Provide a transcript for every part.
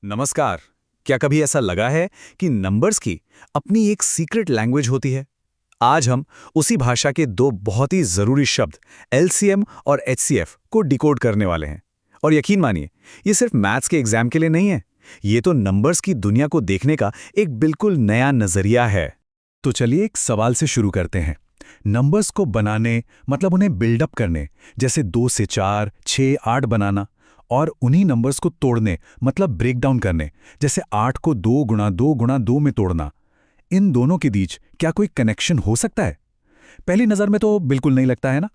नमस्कार। क्या कभी ऐसा लगा है कि नंबर्स की अपनी एक सीक्रेट लैंग्वेज होती है? आज हम उसी भाषा के दो बहुत ही जरूरी शब्द एलसीएम और एचसीएफ को डिकोड करने वाले हैं। और यकीन मानिए, ये सिर्फ मैथ्स के एग्जाम के लिए नहीं है। ये तो नंबर्स की दुनिया को देखने का एक बिल्कुल नया नजरिया है। तो चलिए एक सवाल से शुरू करते हैं। नंबर्स को बनाने मतलब उन्हें बिल्डअप करने, जैसे 2 से 4, 6, 8 बनाना, और उन्हीं नंबर्स को तोड़ने मतलब ब्रेक डाउन करने, जैसे 8 को 2 गुणा 2 गुणा 2 में तोड़ना। इन दोनों के बीच क्या कोई कनेक्शन हो सकता है? पहली नज़र में तो बिल्कुल नहीं लगता है ना।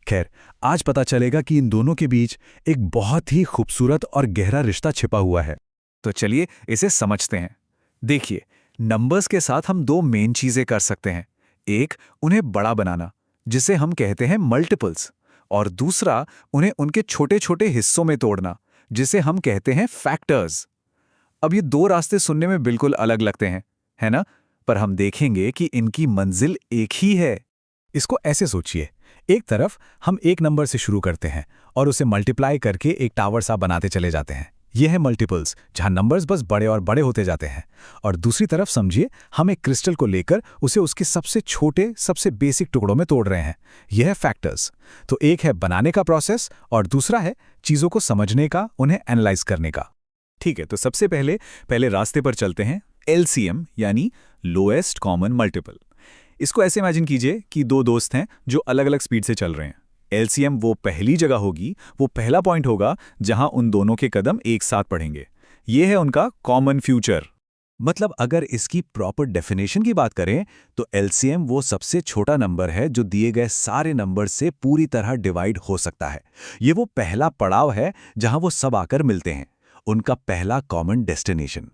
खैर, आज पता चलेगा कि इन दोनों के बीच एक बहुत ही खूबसूरत और गहरा रिश्ता छिपा हुआ है। तो चलिए इसे समझते हैं। देखिए, नंबर्स के साथ हम दो मेन चीजें कर सकते हैं। एक, उन्हें बड़ा बनाना, जिसे हम कहते हैं मल्टीपल्स, और दूसरा, उन्हें उनके छोटे छोटे हिस्सों में तोड़ना, जिसे हम कहते हैं फैक्टर्स। अब ये दो रास्ते सुनने में बिल्कुल अलग लगते हैं, है ना? पर हम देखेंगे कि इनकी मंजिल एक ही है। इसको ऐसे सोचिए, एक तरफ हम एक नंबर से शुरू करते हैं और उसे मल्टीप्लाई करके एक टावर सा बनाते चले जाते हैं। यह है मल्टीपल्स, जहां नंबर्स बस बड़े और बड़े होते जाते हैं। और दूसरी तरफ समझिए, हम एक क्रिस्टल को लेकर उसे उसके सबसे छोटे, सबसे बेसिक टुकड़ों में तोड़ रहे हैं। यह है फैक्टर्स। तो एक है बनाने का प्रोसेस और दूसरा है चीजों को समझने का, उन्हें एनालाइज करने का। ठीक है, तो सबसे पहले पहले रास्ते पर चलते हैं। एलसीएम यानी लोएस्ट कॉमन मल्टीपल। इसको ऐसे इमेजिन कीजिए कि दो दोस्त हैं जो अलग अलग स्पीड से चल रहे हैं। एलसीएम वो पहली जगह होगी, वो पहला पॉइंट होगा जहां उन दोनों के कदम एक साथ पड़ेंगे। ये है उनका कॉमन फ्यूचर। मतलब अगर इसकी प्रॉपर डेफिनेशन की बात करें तो एलसीएम वो सबसे छोटा नंबर है जो दिए गए सारे नंबर से पूरी तरह डिवाइड हो सकता है। ये वो पहला पड़ाव है जहां वो सब आकर मिलते हैं, उनका पहला कॉमन डेस्टिनेशन।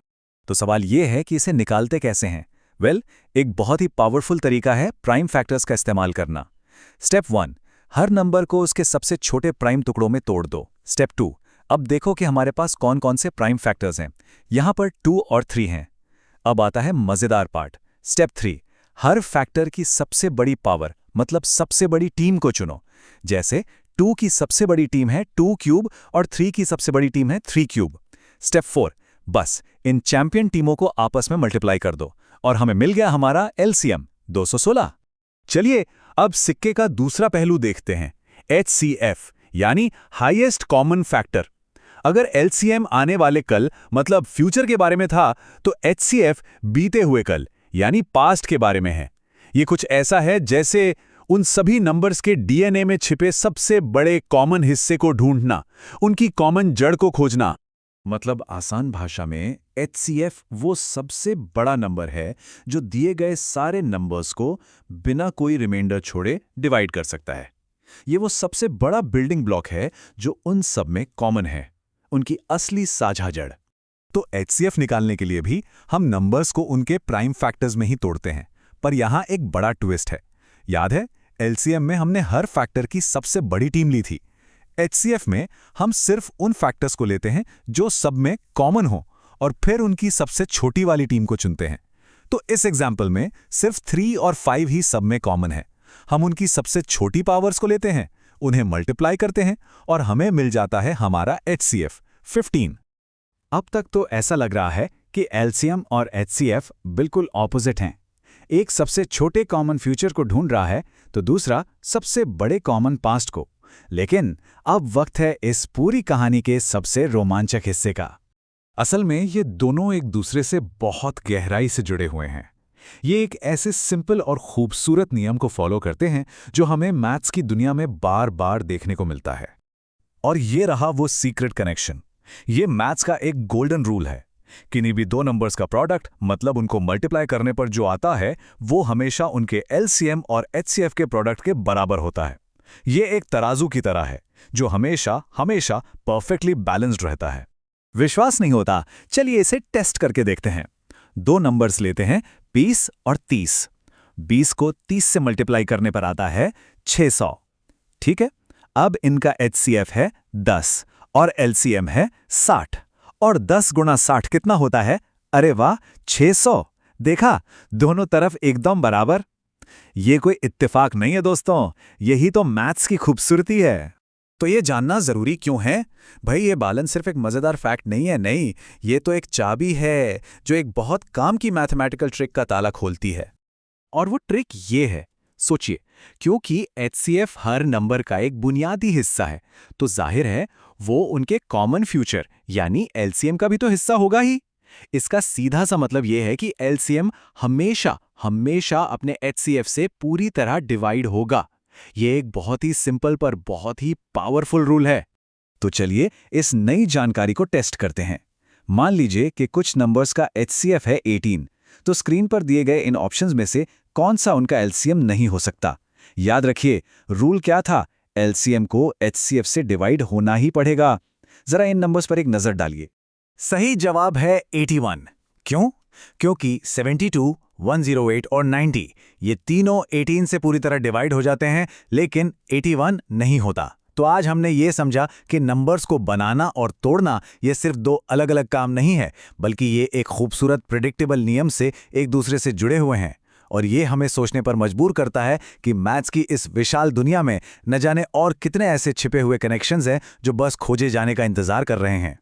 तो सवाल ये है कि इसे निकालते कैसे हैं? एक बहुत ही पावरफुल तरीका है प्राइम फैक्टर्स का इस्तेमाल करना। स्टेप 1, हर नंबर को उसके सबसे छोटे प्राइम टुकड़ों में तोड़ दो। स्टेप 2, अब देखो कि हमारे पास कौन कौन से प्राइम फैक्टर्स हैं। यहां पर 2 और 3 हैं। अब आता है मजेदार पार्ट। स्टेप 3, हर फैक्टर की सबसे बड़ी पावर मतलब सबसे बड़ी टीम को चुनो। जैसे 2 की सबसे बड़ी टीम है 2 क्यूब और 3 की सबसे बड़ी टीम है 3 क्यूब। स्टेप 4, बस इन चैंपियन टीमों को आपस में मल्टीप्लाई कर दो और हमें मिल गया हमारा एलसीएम 216। चलिए अब सिक्के का दूसरा पहलू देखते हैं, एचसीएफ यानी हाईएस्ट कॉमन फैक्टर। अगर एलसीएम आने वाले कल मतलब फ्यूचर के बारे में था, तो एचसीएफ बीते हुए कल यानी पास्ट के बारे में है। ये कुछ ऐसा है जैसे उन सभी नंबर्स के डीएनए में छिपे सबसे बड़े कॉमन हिस्से को ढूंढना, उनकी कॉमन जड़ को खोजना। मतलब आसान भाषा में एचसीएफ वो सबसे बड़ा नंबर है जो दिए गए सारे नंबर्स को बिना कोई रिमाइंडर छोड़े डिवाइड कर सकता है। ये वो सबसे बड़ा बिल्डिंग ब्लॉक है जो उन सब में कॉमन है, उनकी असली साझा जड़। तो एचसीएफ निकालने के लिए भी हम नंबर्स को उनके प्राइम फैक्टर्स में ही तोड़ते हैं। पर यहां एक बड़ा ट्विस्ट है। याद है, एलसीएम में हमने हर फैक्टर की सबसे बड़ी टीम ली थी। एचसीएफ में हम सिर्फ उन फैक्टर्स को लेते हैं जो सब में कॉमन हो और फिर उनकी सबसे छोटी वाली टीम को चुनते हैं। तो इस एग्जाम्पल में सिर्फ 3 और 5 ही सब में कॉमन है। हम उनकी सबसे छोटी पावर्स को लेते हैं, उन्हें मल्टीप्लाई करते हैं और हमें मिल जाता है हमारा एचसीएफ 15। अब तक तो ऐसा लग रहा है कि एलसीएम और एचसीएफ बिल्कुल ऑपोजिट हैं। एक सबसे छोटे कॉमन फ्यूचर को ढूंढ रहा है तो दूसरा सबसे बड़े कॉमन पास्ट को। लेकिन अब वक्त है इस पूरी कहानी के सबसे रोमांचक हिस्से का। असल में ये दोनों एक दूसरे से बहुत गहराई से जुड़े हुए हैं। ये एक ऐसे सिंपल और खूबसूरत नियम को फॉलो करते हैं जो हमें मैथ्स की दुनिया में बार बार देखने को मिलता है। और ये रहा वो सीक्रेट कनेक्शन। ये मैथ्स का एक गोल्डन रूल है। किन्हीं भी दो नंबर्स का प्रोडक्ट मतलब उनको मल्टीप्लाई करने पर जो आता है वो हमेशा उनके एलसीएम और एचसीएफ के प्रोडक्ट के बराबर होता है। ये एक तराजू की तरह है जो हमेशा हमेशा परफेक्टली बैलेंस्ड रहता है। विश्वास नहीं होता? चलिए इसे टेस्ट करके देखते हैं। दो नंबर्स लेते हैं 20 और 30। 20 को 30 से मल्टीप्लाई करने पर आता है 600। ठीक है, अब इनका एचसीएफ है 10 और एलसीएम है 60। और 10 गुणा 60 कितना होता है? अरे वाह, 600। देखा, दोनों तरफ एकदम बराबर। ये कोई इत्तेफाक नहीं है दोस्तों, यही तो मैथ्स की खूबसूरती है। तो ये जानना ज़रूरी क्यों है? भाई ये बालन सिर्फ एक मज़ेदार फैक्ट नहीं है, नहीं, ये तो एक चाबी है जो एक बहुत काम की मैथमेटिकल ट्रिक का ताला खोलती है। और वो ट्रिक ये है, सोचिए, क्योंकि HCF हर नंबर का एक बुनियादी हिस्सा है, तो जाहिर है वो उनके कॉमन फ्यूचर यानी LCM का भी तो हिस्सा होगा ही। इसका सीधा सा मतलब ये है कि LCM हमेशा हमेशा अपने HCF से पूरी तरह डिवाइड होगा। ये एक बहुत ही सिंपल पर बहुत ही पावरफुल रूल है। तो चलिए इस नई जानकारी को टेस्ट करते हैं। मान लीजिए कि कुछ नंबर्स का HCF है 18, तो स्क्रीन पर दिए गए इन ऑप्शंस में से कौन सा उनका LCM नहीं हो सकता? याद रखिए, रूल क्या था? LCM को HCF से डिवाइड होना ही पड़ेगा। जरा इन नंबर्स पर एक नजर डालिए। सही जवाब है 81। क्यों? क्योंकि 72, 108 और 90 ये तीनों 18 से पूरी तरह डिवाइड हो जाते हैं, लेकिन 81 नहीं होता। तो आज हमने ये समझा कि नंबर्स को बनाना और तोड़ना ये सिर्फ दो अलग अलग काम नहीं है, बल्कि ये एक खूबसूरत प्रेडिक्टेबल नियम से एक दूसरे से जुड़े हुए हैं। और ये हमें सोचने पर मजबूर करता है कि मैथ्स की इस विशाल दुनिया में न जाने और कितने ऐसे छिपे हुए कनेक्शंस हैं जो बस खोजे जाने का इंतजार कर रहे हैं।